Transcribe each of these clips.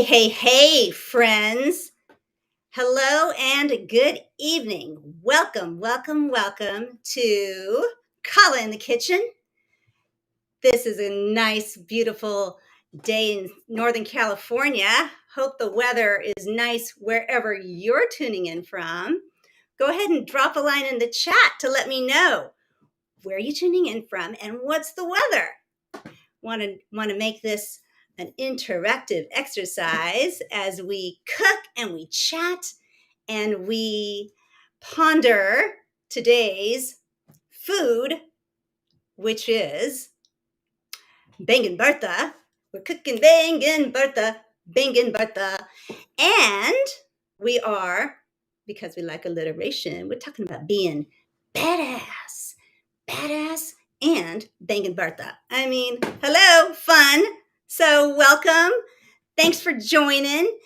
Hey, friends. Hello and good evening. Welcome to Kala in the Kitchen. This is a nice, beautiful day in Northern California. Hope the weather is nice wherever you're tuning in from. Go ahead and drop a line in the chat to let me know where you're tuning in from and what's the weather. Want to make this an interactive exercise as we cook and we chat and we ponder today's food, which is Baingan Bharta. We're cooking Baingan Bharta. And we are, because we like alliteration, we're talking about being badass and Baingan Bharta. I mean, hello, fun. So welcome. Thanks for joining.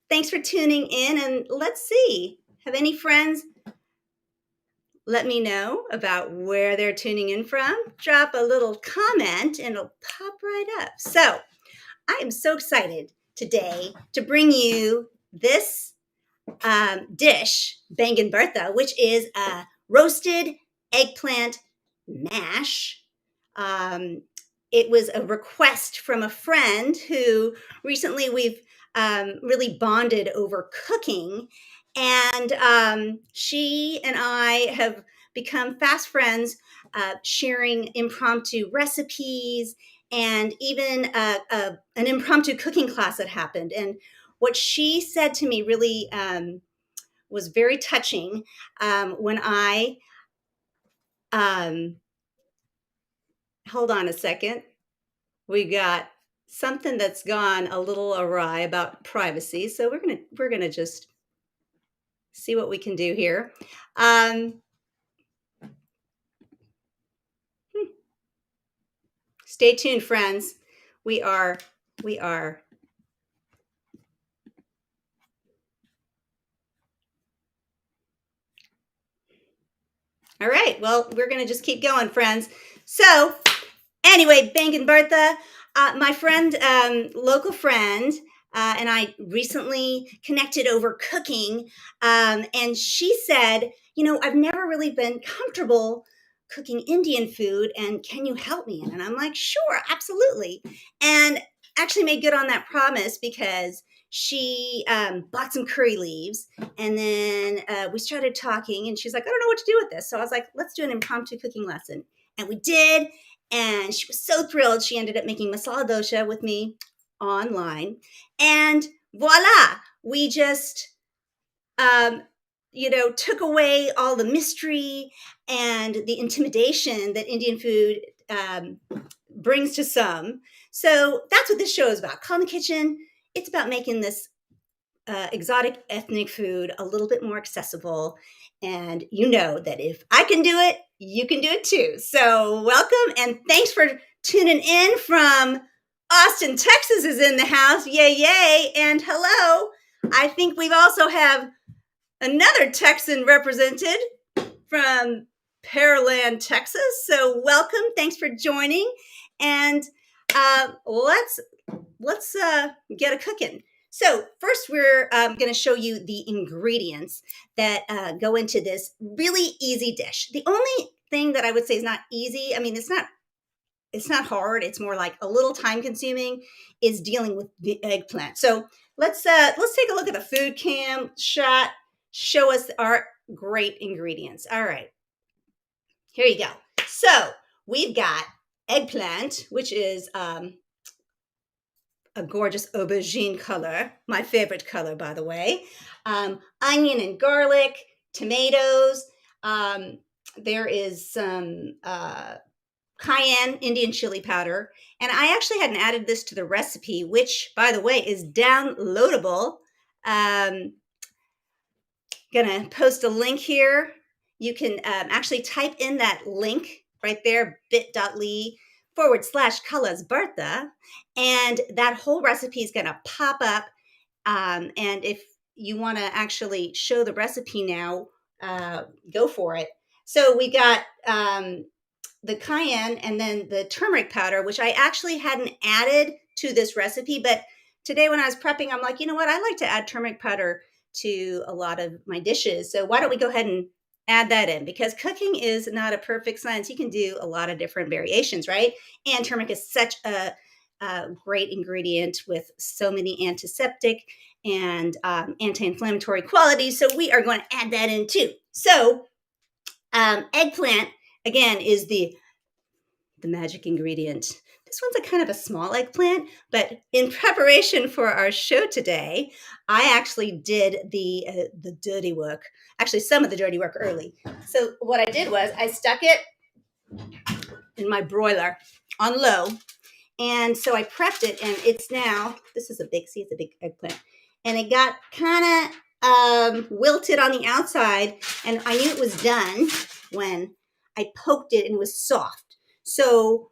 Thanks for tuning in. And let's see, have any friends let me know about where they're tuning in from? Drop a little comment and it'll pop right up. So I am so excited today to bring you this dish, Baingan Bharta, which is a roasted eggplant mash. It was a request from a friend who recently we've really bonded over cooking. And she and I have become fast friends, sharing impromptu recipes and even an impromptu cooking class that happened. And what she said to me really was very touching when I, hold on a second, we got something that's gone a little awry about privacy. So we're gonna just see what we can do here. Stay tuned, friends. We are. All right, well, we're going to just keep going, friends. So anyway, Baingan Bharta, my friend, local friend, and I recently connected over cooking. And she said, I've never really been comfortable cooking Indian food. And can you help me? And I'm like, sure, absolutely. And actually made good on that promise because she bought some curry leaves. And then we started talking and she's like, I don't know what to do with this. So I was like, let's do an impromptu cooking lesson. And we did. And she was so thrilled. She ended up making masala dosha with me online. And voila, we just, took away all the mystery and the intimidation that Indian food brings to some. So that's what this show is about. Call in the Kitchen. It's about making this exotic ethnic food a little bit more accessible. And you know that if I can do it, you can do it too. So welcome and thanks for tuning in from Austin, Texas is in the house. Yay. And hello. I think we've also have another Texan represented from Pearland, Texas. So welcome. Thanks for joining. And let's get a cooking. So first, we're going to show you the ingredients that go into this really easy dish. The only thing that I would say is not easy, I mean, it's not hard. It's more like a little time consuming, is dealing with the eggplant. So let's take a look at the food cam shot. Show us our great ingredients. All right, here you go. So we've got eggplant, which is a gorgeous aubergine color, my favorite color, by the way. Onion and garlic, tomatoes. There is some cayenne, Indian chili powder. And I actually hadn't added this to the recipe, which, by the way, is downloadable. Gonna post a link here. You can actually type in that link right there, bit.ly/Kala's Bharta, and that whole recipe is gonna pop up. And if you want to actually show the recipe now, go for it. So we got the cayenne and then the turmeric powder, which I actually hadn't added to this recipe, but today when I was prepping, I'm like, you know what? I like to add turmeric powder to a lot of my dishes. So why don't we go ahead and add that in? Because cooking is not a perfect science. You can do a lot of different variations, right? And turmeric is such a great ingredient with so many antiseptic and anti-inflammatory qualities. So we are going to add that in too. So eggplant, again, is the magic ingredient. This one's a kind of a small eggplant, but in preparation for our show today, I actually did the dirty work. Actually, some of the dirty work early. So what I did was I stuck it in my broiler on low, and so I prepped it, and it's now, this is a big, see, it's a big eggplant, and it got kind of wilted on the outside, and I knew it was done when I poked it and it was soft. So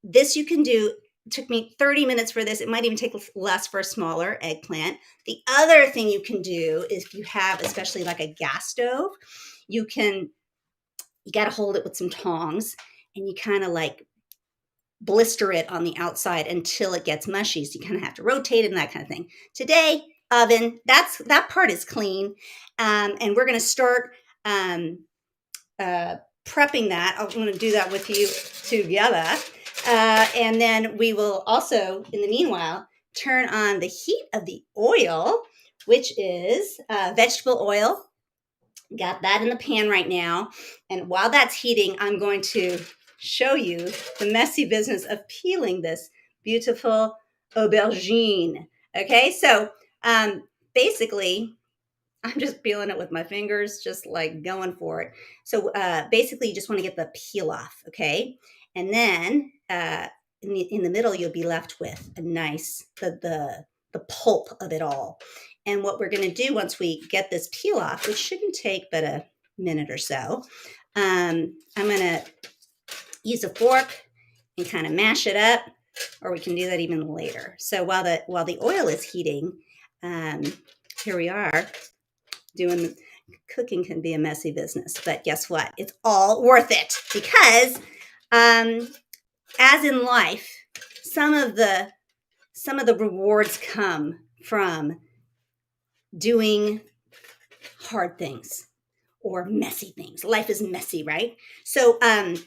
this you can do. It took me 30 minutes for this. It might even take less for a smaller eggplant. The other thing you can do is if you have, especially like a gas stove, you got to hold it with some tongs and you kind of like blister it on the outside until it gets mushy. So you kind of have to rotate it and that kind of thing. Today, oven, that part is clean. And we're going to start prepping that. I'm going to do that with you together. And then we will also, in the meanwhile, turn on the heat of the oil, which is vegetable oil. Got that in the pan right now. And while that's heating, I'm going to show you the messy business of peeling this beautiful aubergine. Okay, so basically, I'm just peeling it with my fingers, just like going for it. So basically, you just want to get the peel off, okay? And then in the middle, you'll be left with a nice, the pulp of it all. And what we're going to do once we get this peel off, which shouldn't take but a minute or so, I'm going to use a fork and kind of mash it up, or we can do that even later. So while the oil is heating, here we are. Cooking can be a messy business, but guess what? It's all worth it because, as in life, some of the rewards come from doing hard things or messy things. Life is messy, right? So, and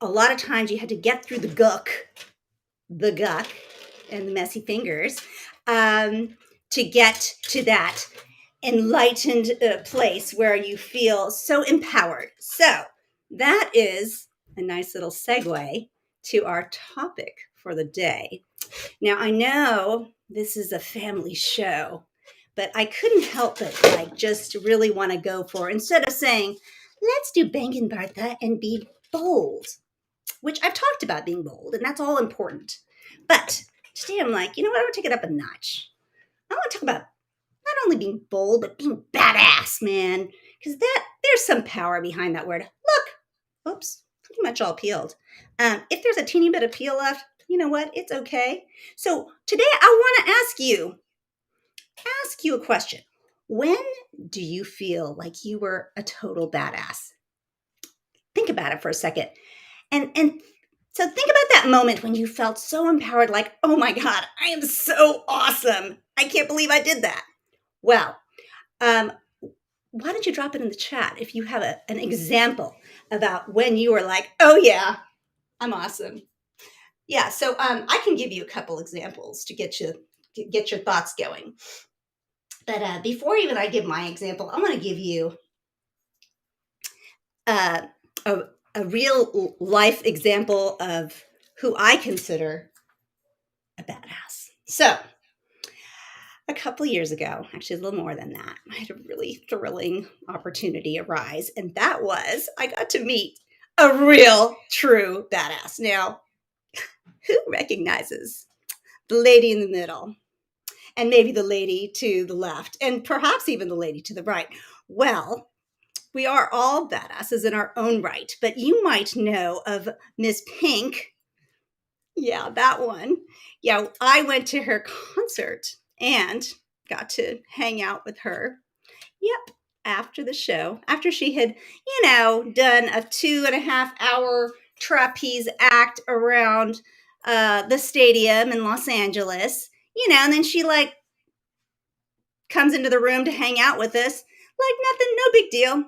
a lot of times you had to get through the guck, and the messy fingers, to get to that enlightened place where you feel so empowered. So that is a nice little segue to our topic for the day. Now, I know this is a family show, but I couldn't help but just really want to go for, instead of saying, let's do Baingan Bharta and be bold, which I've talked about being bold, and that's all important. But today I'm like, you know what? I want to take it up a notch. I want to talk about not only being bold, but being badass, man. Because there's some power behind that word. Look, oops, pretty much all peeled. If there's a teeny bit of peel left, you know what? It's okay. So today I want to ask you a question. When do you feel like you were a total badass? Think about it for a second. And so think about that moment when you felt so empowered, like, oh my God, I am so awesome. I can't believe I did that. Well, why don't you drop it in the chat if you have an example about when you were like, oh yeah, I'm awesome. Yeah, so I can give you a couple examples to get your thoughts going. But before even I give my example, I'm going to give you a real life example of who I consider a badass. So a couple years ago, actually a little more than that, I had a really thrilling opportunity arise, and that was I got to meet a real, true badass. Now, who recognizes the lady in the middle, and maybe the lady to the left, and perhaps even the lady to the right? Well, we are all badasses in our own right, but you might know of Miss Pink. Yeah, that one. Yeah, I went to her concert and got to hang out with her. Yep, after the show, after she had, done a 2.5 hour trapeze act around the stadium in Los Angeles, and then she like comes into the room to hang out with us, like nothing, no big deal.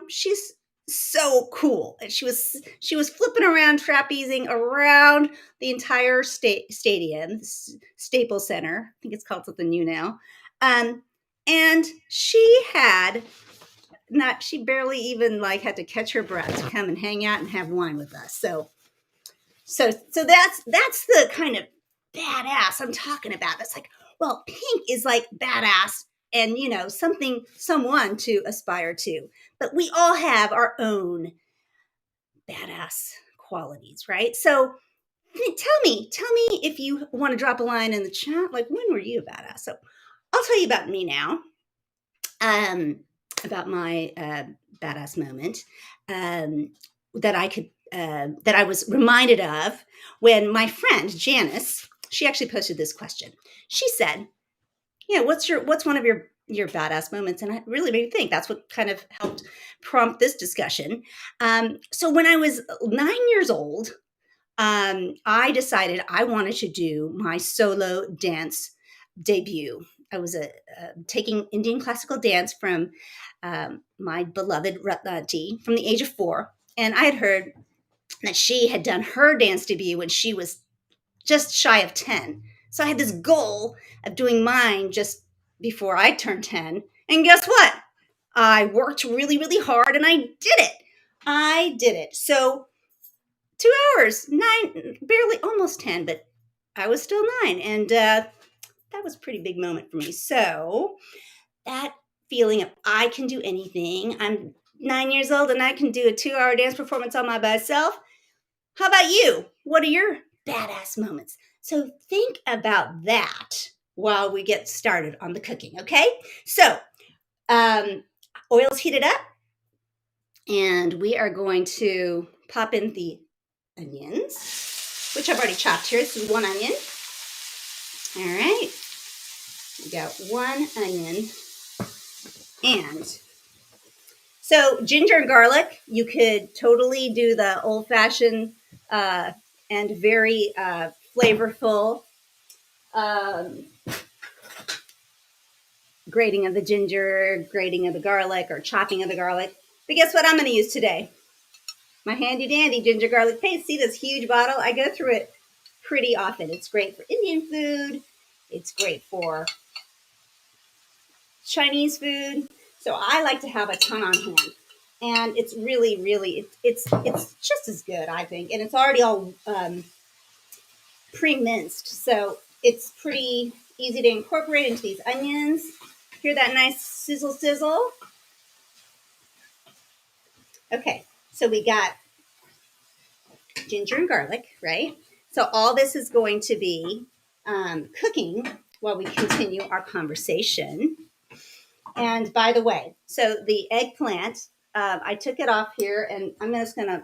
She's so cool. And she was flipping around, trapezing around the entire stadium, Staples Center. I think it's called something new now. And she barely even like had to catch her breath to come and hang out and have wine with us. So that's the kind of badass I'm talking about. It's like, well, pink is like badass and someone to aspire to. But we all have our own badass qualities, right? So tell me if you want to drop a line in the chat, like when were you a badass? So I'll tell you about me now. About my badass moment that I was reminded of when my friend Janice, she actually posted this question. She said, what's one of your badass moments? And it really made me think. That's what kind of helped prompt this discussion. So when I was 9 years old, I decided I wanted to do my solo dance debut. I was taking Indian classical dance from my beloved Ratnati from the age of 4. And I had heard that she had done her dance debut when she was just shy of 10. So I had this goal of doing mine just before I turned 10. And guess what? I worked really, really hard and I did it. So 2 hours, 9, barely, almost 10, but I was still 9. And that was a pretty big moment for me. So that feeling of I can do anything. I'm 9 years old and I can do a 2-hour dance performance all by myself. How about you? What are your badass moments? So think about that while we get started on the cooking, okay? So oil's heated up and we are going to pop in the onions, which I've already chopped here. This is 1 onion. All right. We got 1 onion. And so ginger and garlic, you could totally do the old-fashioned and very flavorful grating of the ginger, grating of the garlic, or chopping of the garlic. But guess what I'm going to use today? My handy-dandy ginger garlic paste. See this huge bottle? I go through it pretty often. It's great for Indian food. It's great for Chinese food. So I like to have a ton on hand. And it's really, really, it's just as good, I think. And it's already all pre-minced. So it's pretty easy to incorporate into these onions. Hear that nice sizzle sizzle? Okay, so we got ginger and garlic, right? So all this is going to be cooking while we continue our conversation. And by the way, so the eggplant, I took it off here and I'm just going to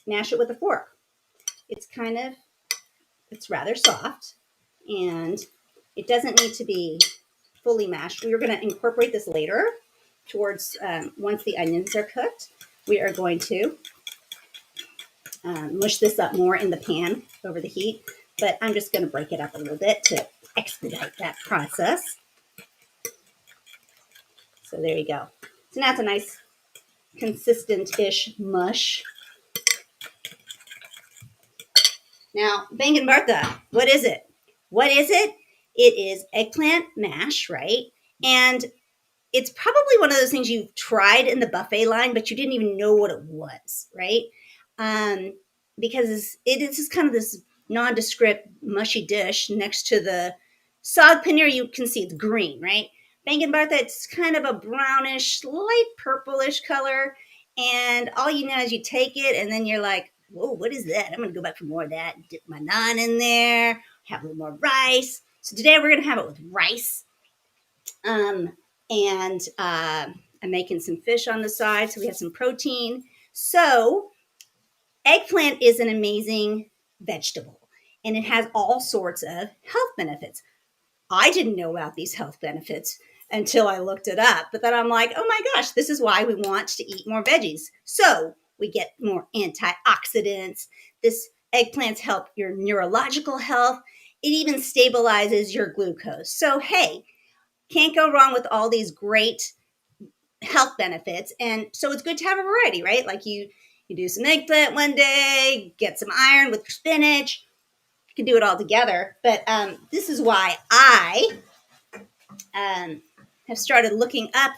mash it with a fork. It's rather soft and it doesn't need to be fully mashed. We're going to incorporate this later towards once the onions are cooked. We are going to mush this up more in the pan over the heat, but I'm just going to break it up a little bit to expedite that process. So there you go. So now it's a nice consistent-ish mush. Now, Baingan Bharta, what is it? What is it? It is eggplant mash, right? And it's probably one of those things you've tried in the buffet line, but you didn't even know what it was, right? Because it is just kind of this nondescript, mushy dish next to the saag paneer. You can see it's green, right? Baingan Bharta, it's kind of a brownish, light purplish color. And all you know is you take it and then you're like, whoa, what is that? I'm going to go back for more of that. Dip my naan in there, have a little more rice. So today we're going to have it with rice. And I'm making some fish on the side, so we have some protein. So eggplant is an amazing vegetable, and it has all sorts of health benefits. I didn't know about these health benefits until I looked it up, but then I'm like, oh my gosh, this is why we want to eat more veggies. So we get more antioxidants. This Eggplants help your neurological health. It even stabilizes your glucose. So, hey, can't go wrong with all these great health benefits. And so it's good to have a variety, right? Like you do some eggplant one day, get some iron with your spinach. You can do it all together. But this is why I have started looking up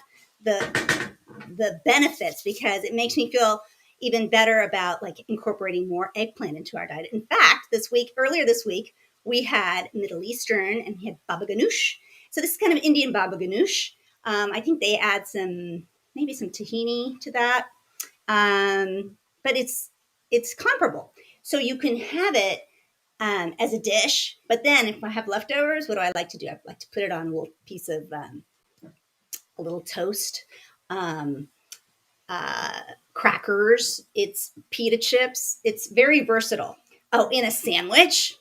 the benefits, because it makes me feel even better about like incorporating more eggplant into our diet. In fact, earlier this week, we had Middle Eastern and we had baba ganoush. So this is kind of Indian baba ganoush. I think they add maybe some tahini to that, but it's comparable. So you can have it as a dish, but then if I have leftovers, what do I like to do? I like to put it on a little piece of a little toast, crackers. It's pita chips. It's very versatile. Oh, in a sandwich,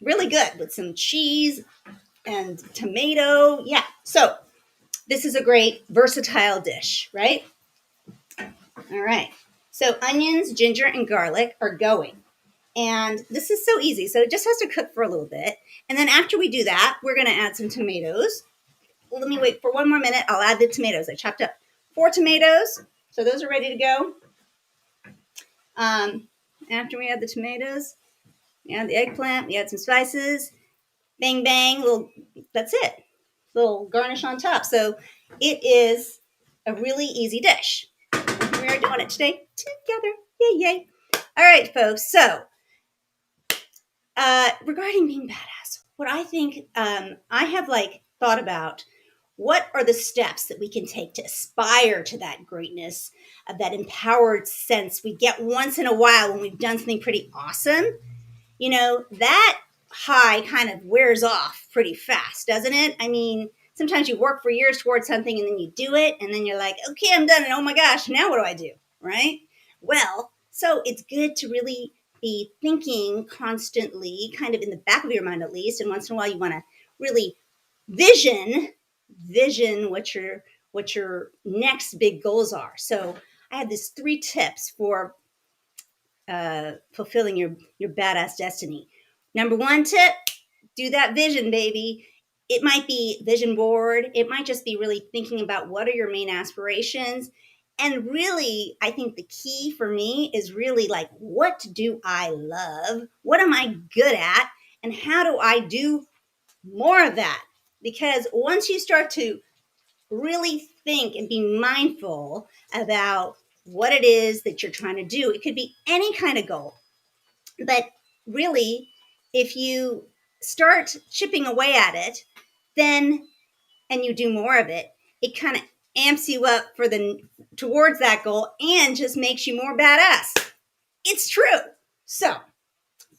really good with some cheese and tomato. Yeah. So this is a great versatile dish, right? All right. So onions, ginger, and garlic are going. And this is so easy. So it just has to cook for a little bit. And then after we do that, we're going to add some tomatoes. Let me wait for one more minute. I'll add the tomatoes. I chopped up 4 tomatoes. So those are ready to go. After we add the tomatoes, we add the eggplant, we add some spices. Bang, bang. That's it. Little garnish on top. So it is a really easy dish. We are doing it today together. Yay, yay. All right, folks. So regarding being badass, what I think I have thought about, what are the steps that we can take to aspire to that greatness, of that empowered sense we get once in a while when we've done something pretty awesome? You know, that high kind of wears off pretty fast, doesn't it? I mean, sometimes you work for years towards something and then you do it and then you're like, okay, I'm done. And oh my gosh, now what do I do? Right? Well, so it's good to really be thinking constantly, kind of in the back of your mind at least. And once in a while, you want to really vision what your next big goals are. So I have these 3 tips for fulfilling your badass destiny. Number 1 tip: do that vision, baby. It might be vision board. It might just be really thinking about what are your main aspirations. And really, I think the key for me is really what do I love? What am I good at? And how do I do more of that? Because once you start to really think and be mindful about what it is that you're trying to do, it could be any kind of goal. But really, if you start chipping away at it, then, and you do more of it, it kind of amps you up towards that goal and just makes you more badass. It's true. So,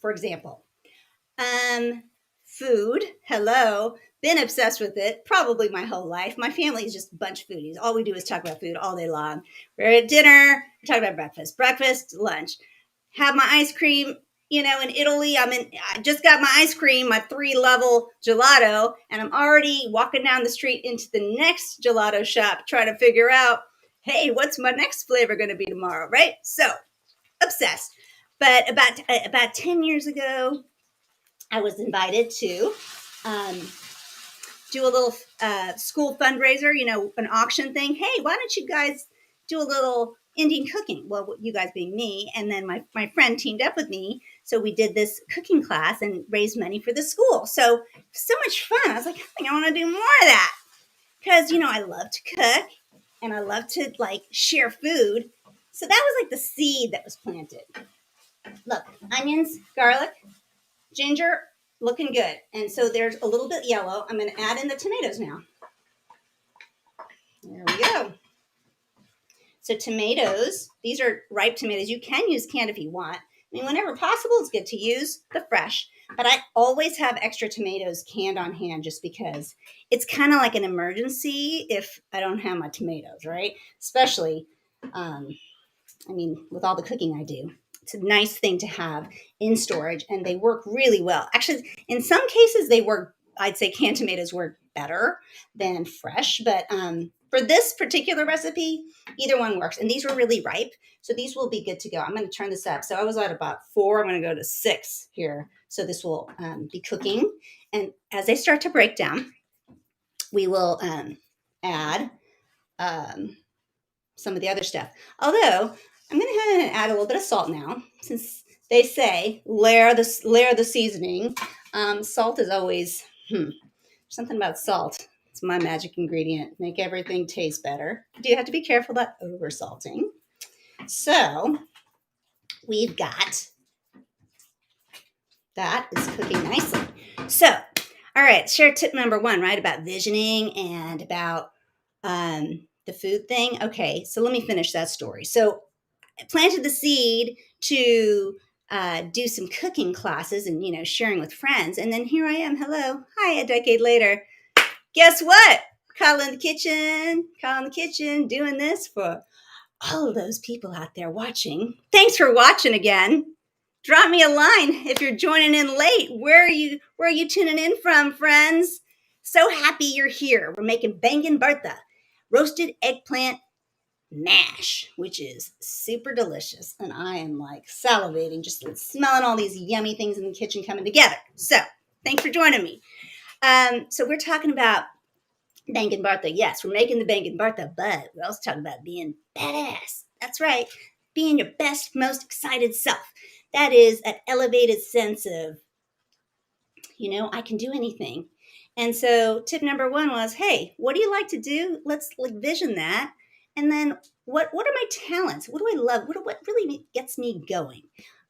for example, food. Hello. Been obsessed with it probably my whole life. My family is just a bunch of foodies. All we do is talk about food all day long. We're at dinner, we talk about breakfast, lunch. Have my ice cream. You know, in Italy, I just got my ice cream, my 3-level gelato, and I'm already walking down the street into the next gelato shop trying to figure out, hey, what's my next flavor going to be tomorrow, right? So, obsessed. But about 10 years ago, I was invited to do a little school fundraiser, an auction thing. Hey, why don't you guys do a little Indian cooking? Well, you guys being me, and then my friend teamed up with me. So we did this cooking class and raised money for the school. So much fun. I was like, I think I want to do more of that. Because, I love to cook and I love to share food. So that was the seed that was planted. Look, onions, garlic, ginger, looking good. And so there's a little bit yellow. I'm going to add in the tomatoes now. There we go. So tomatoes, these are ripe tomatoes. You can use canned if you want. I mean, whenever possible, it's good to use the fresh. But I always have extra tomatoes canned on hand just because it's kind of like an emergency if I don't have my tomatoes, right? Especially, with all the cooking I do. It's a nice thing to have in storage, and they work really well. Actually, in some cases, they work. I'd say canned tomatoes work better than fresh, but For this particular recipe, either one works. And these were really ripe, so these will be good to go. I'm going to turn this up. So I was at about 4. I'm going to go to 6 here. So this will be cooking. And as they start to break down, we will add some of the other stuff. Although I'm going to go ahead and add a little bit of salt now, since they say layer the seasoning. Salt is always something about salt. It's my magic ingredient. Make everything taste better. You do have to be careful about over salting. So we've got that is cooking nicely. So, all right, share tip number 1, right? About visioning and about the food thing. Okay, so let me finish that story. So I planted the seed to do some cooking classes and, sharing with friends. And then here I am. Hello. Hi, a decade later. Guess what? Call in the kitchen, doing this for all of those people out there watching. Thanks for watching again. Drop me a line if you're joining in late. Where are you tuning in from, friends? So happy you're here. We're making Baingan Bharta, roasted eggplant mash, which is super delicious. And I am like salivating, just smelling all these yummy things in the kitchen coming together. So thanks for joining me. So we're talking about Baingan Bharta. Yes, we're making the Baingan Bharta, but we're also talking about being badass. That's right. Being your best, most excited self. That is an elevated sense of, I can do anything. And so tip number 1 was, hey, what do you like to do? Let's vision that. And then what are my talents? What do I love? What really gets me going?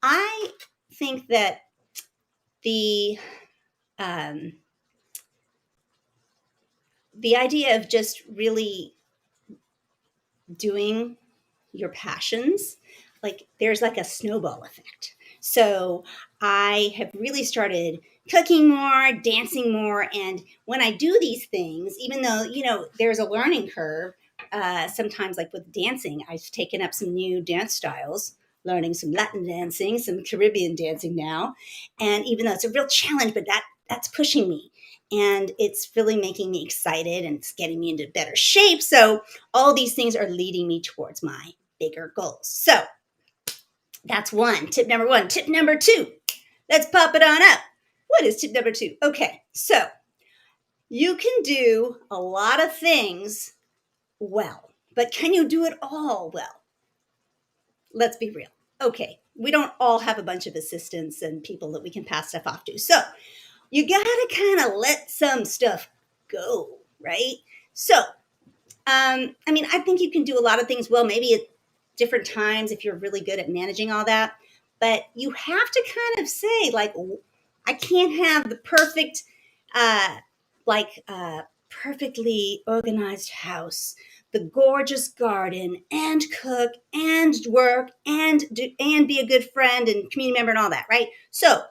I think that the idea of just really doing your passions, there's like a snowball effect. So I have really started cooking more, dancing more. And when I do these things, even though, there's a learning curve, sometimes like with dancing, I've taken up some new dance styles, learning some Latin dancing, some Caribbean dancing now. And even though it's a real challenge, but that's pushing me. And it's really making me excited and it's getting me into better shape. So all these things are leading me towards my bigger goals. So that's tip number 1. Tip number 2, let's pop it on up. What is tip number 2? Okay, so you can do a lot of things well, but can you do it all well? Let's be real. Okay, we don't all have a bunch of assistants and people that we can pass stuff off to. So you gotta kind of let some stuff go, right? So, I think you can do a lot of things well, maybe at different times if you're really good at managing all that. But you have to kind of say, I can't have the perfect, perfectly organized house, the gorgeous garden, and cook, and work, and be a good friend and community member and all that, right? So,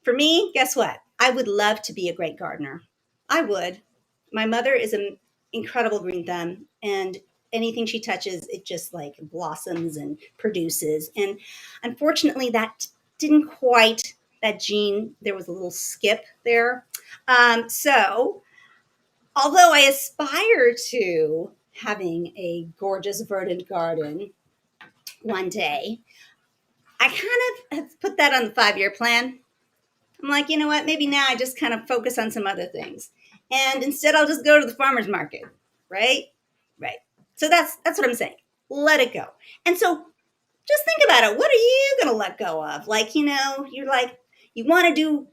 for me, guess what? I would love to be a great gardener. I would. My mother is an incredible green thumb, and anything she touches, it just blossoms and produces. And unfortunately, that didn't quite, that gene, there was a little skip there. So although I aspire to having a gorgeous verdant garden one day, I kind of have put that on the 5-year plan. I'm like, you know what? Maybe now I just kind of focus on some other things. And instead I'll just go to the farmer's market, right? Right. So that's what I'm saying. Let it go. And so just think about it. What are you going to let go of? You're you want to do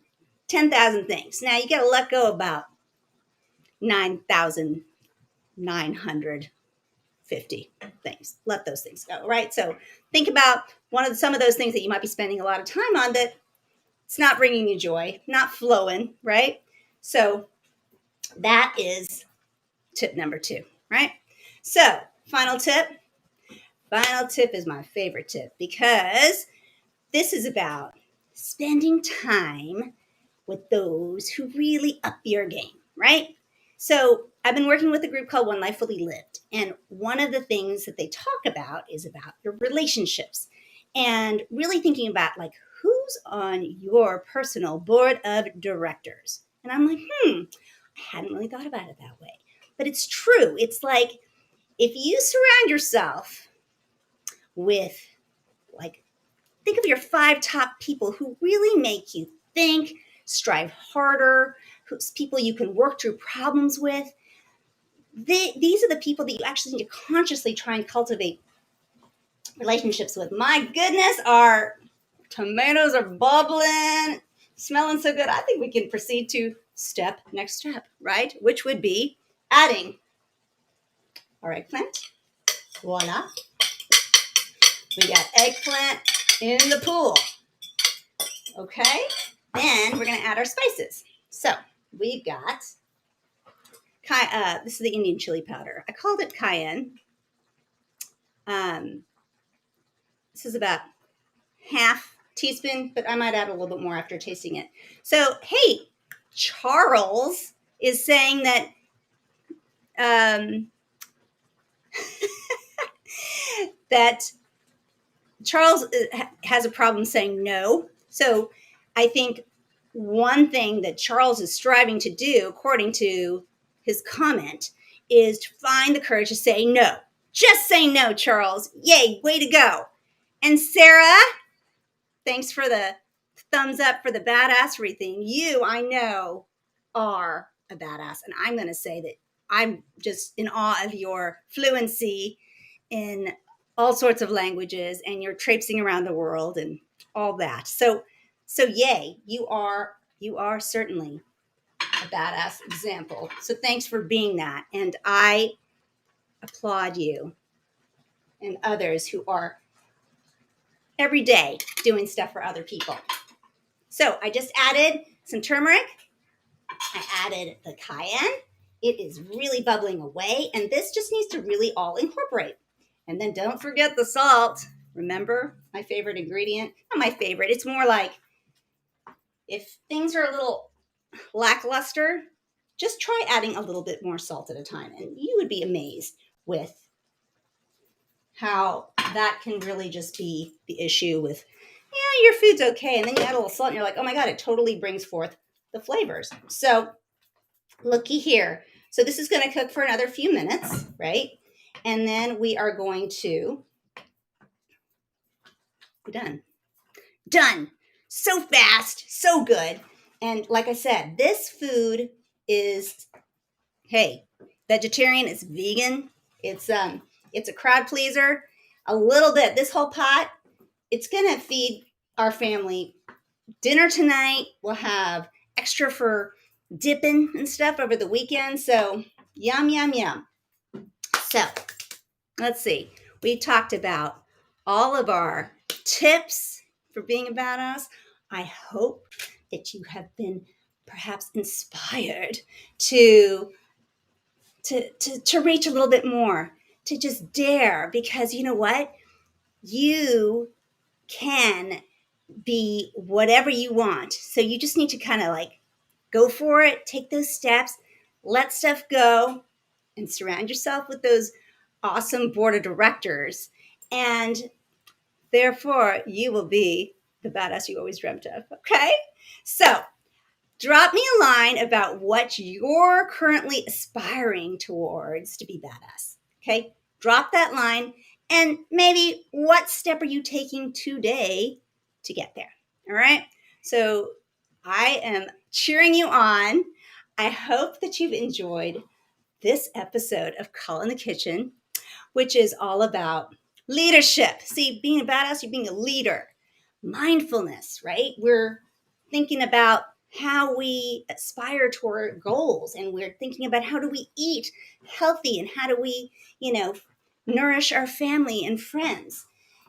10,000 things. Now you got to let go about 9,950 things. Let those things go, right? So think about some of those things that you might be spending a lot of time on that it's not bringing you joy, not flowing, right? So that is tip number 2, right? So final tip is my favorite tip because this is about spending time with those who really up your game, right? So I've been working with a group called One Life Fully Lived. And one of the things that they talk about is about your relationships and really thinking about who's on your personal board of directors. And I'm like, I hadn't really thought about it that way. But it's true. It's if you surround yourself with, like, think of your 5 top people who really make you think, strive harder, who's people you can work through problems with. These are the people that you actually need to consciously try and cultivate relationships with. My goodness, our tomatoes are bubbling, smelling so good. I think we can proceed to next step, right? Which would be adding our eggplant. Voila. We got eggplant in the pool. Okay. Then we're going to add our spices. So we've got, this is the Indian chili powder. I called it cayenne. This is about half teaspoon, but I might add a little bit more after tasting it. So, hey, Charles is saying that that Charles has a problem saying no. So I think one thing that Charles is striving to do, according to his comment, is to find the courage to say no. Just say no, Charles. Yay, way to go. And Sarah, thanks for the thumbs up for the badassery thing. You, I know, are a badass. And I'm going to say that I'm just in awe of your fluency in all sorts of languages, and you're traipsing around the world and all that. So yay, you are certainly a badass example. So thanks for being that. And I applaud you and others who are every day doing stuff for other people. So I just added some turmeric. I added the cayenne. It is really bubbling away, and this just needs to really all incorporate. And then don't forget the salt. Remember my favorite ingredient? Not my favorite. It's more like if things are a little lackluster, just try adding a little bit more salt at a time, and you would be amazed with how that can really just be the issue with, yeah, your food's okay, and then you add a little salt and you're like, oh my God, it totally brings forth the flavors. So looky here. So this is going to cook for another few minutes, right? And then we are going to be done. Done. So fast, so good. And like I said, this food is, hey, vegetarian, it's vegan, it's a crowd pleaser. A little bit, this whole pot, it's gonna feed our family dinner tonight. We'll have extra for dipping and stuff over the weekend. So yum, yum, yum. So let's see. We talked about all of our tips for being a badass. I hope that you have been perhaps inspired to reach a little bit more, to just dare, because you know what? You can be whatever you want. So you just need to kind of like go for it, take those steps, let stuff go, and surround yourself with those awesome board of directors. And therefore, you will be the badass you always dreamt of. Okay? So drop me a line about what you're currently aspiring towards to be badass. Okay? Drop that line, and maybe what step are you taking today to get there? All right? So I am cheering you on. I hope that you've enjoyed this episode of Call in the Kitchen, which is all about leadership. See, being a badass, you're being a leader. Mindfulness, right? We're thinking about how we aspire to our goals, and we're thinking about how do we eat healthy, and how do we, nourish our family and friends.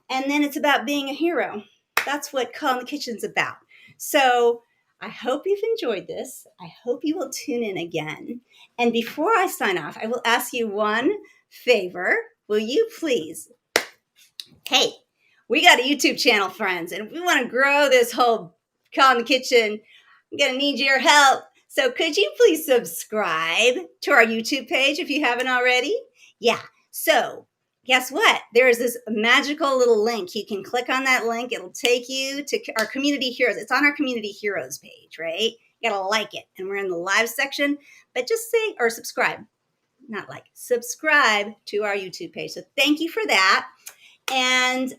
And then it's about being a hero. That's what Call in the Kitchen's about. So I hope you've enjoyed this. I hope you will tune in again. And before I sign off, I will ask you one favor. Will you please? Hey, we got a YouTube channel, friends, and we want to grow this whole Call in the Kitchen. I'm going to need your help. So could you please subscribe to our YouTube page if you haven't already? Yeah. So guess what? There is this magical little link. You can click on that link. It'll take you to our Community Heroes. It's on our Community Heroes page, right? You got to like it. And we're in the live section, but just say, or subscribe. subscribe to our YouTube page. So thank you for that. And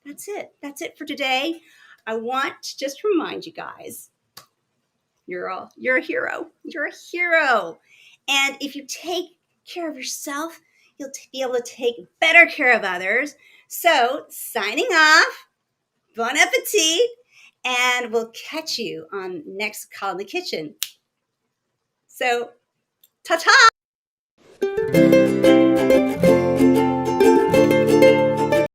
that's it. That's it for today. I want to just remind you guys, you're a hero. You're a hero. And if you take care of yourself, you'll be able to take better care of others. So signing off, bon appetit, and we'll catch you on next Call in the Kitchen. So, ta-ta!